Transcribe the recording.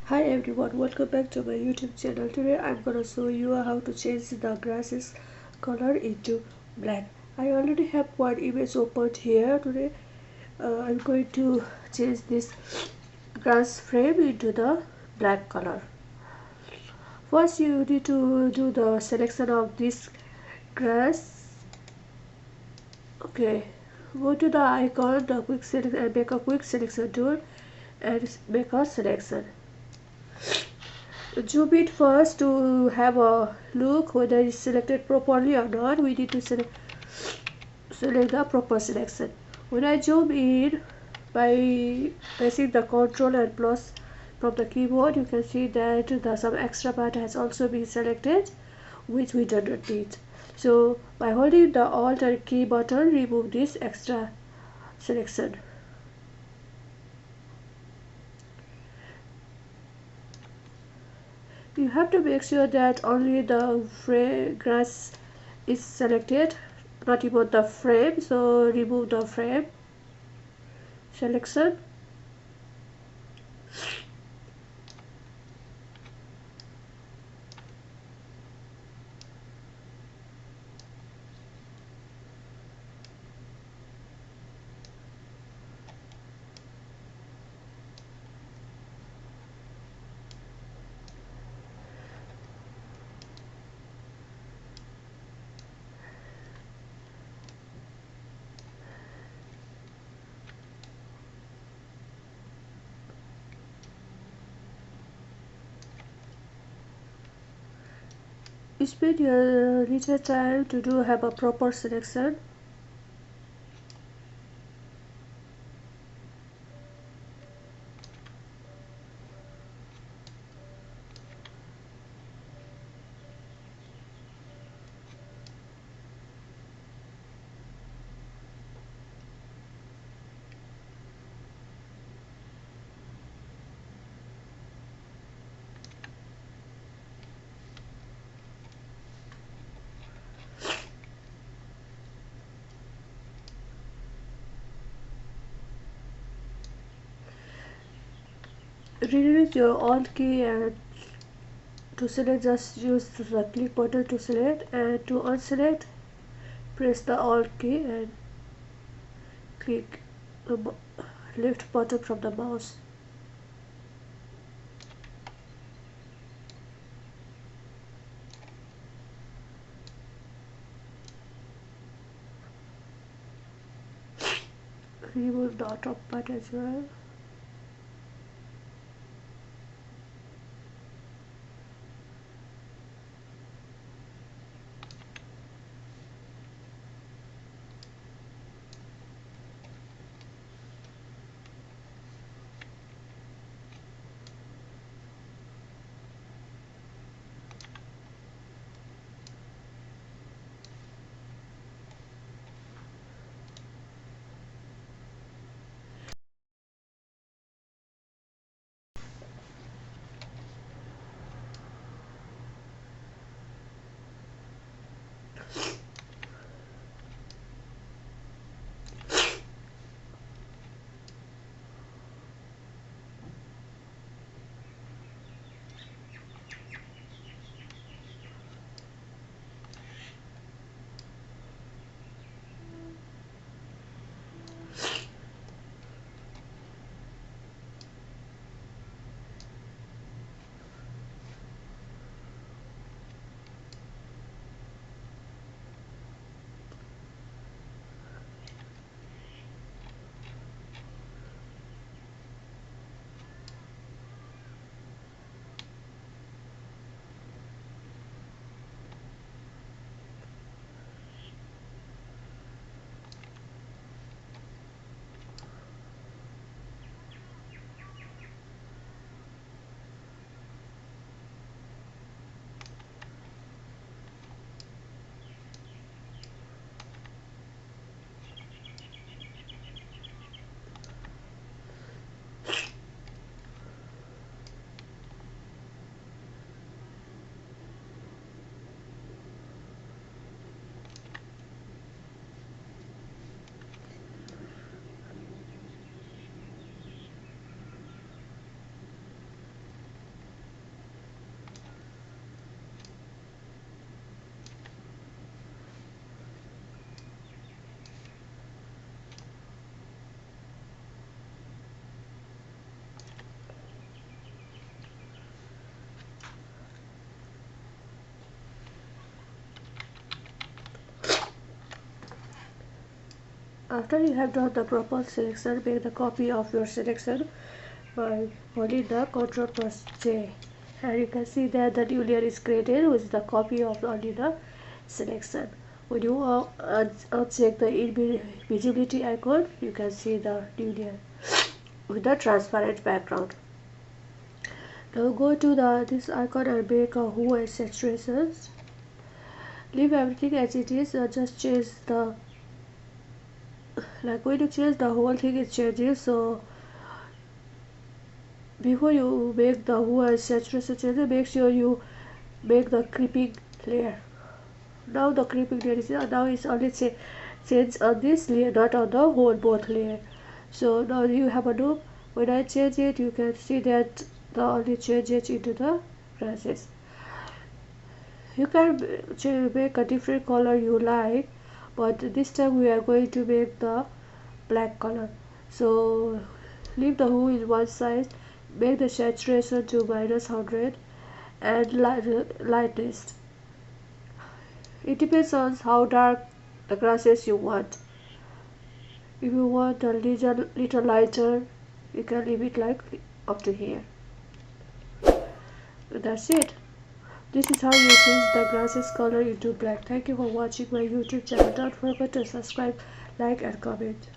Hi everyone, welcome back to my YouTube channel. Today I'm gonna show you how to change the grasses color into black. I already have one image opened here. Today I'm going to change this grass frame into the black color. First you need to do the selection of this grass. Okay, go to the icon, the quick select, and make a quick selection tool and make a selection. Zoom it first to have a look whether it's selected properly or not. We need to select the proper selection. When I zoom in by pressing the Ctrl and plus from the keyboard, you can see that some extra part has also been selected, which we do not need. So by holding the Alt and key button, remove this extra selection. You have to make sure that only the grass is selected, not even the frame. So remove the frame selection. Spend your little time to have a proper selection. Release your Alt key and to select, just use the click button to select, and to unselect, press the Alt key and click the left button from the mouse. Remove the top part as well. After you have done the proper selection, make the copy of your selection by holding the Ctrl plus J, and you can see that the new layer is created with the copy of only the selection. When you uncheck the invisibility icon, you can see the new layer with the transparent background. Now go to this icon and make a hue and saturations. Leave everything as it is, just change the, like when you change the whole thing is changing, so before you make the hue and saturation changes, make sure you make the creeping layer. Now the creeping layer is now it's only change on this layer, not on the whole both layer. So now you have a loop. When I change it, you can see that the only changes into the grasses. You can make a different color you like, but this time we are going to make the black color. So leave the hue in one side, make the saturation to -100 and lightness. It depends on how dark the grasses you want. If you want a little lighter, you can leave it like up to here. That's it. This is how you change the grasses color into black. Thank you for watching my YouTube channel. Don't forget to subscribe, like and comment.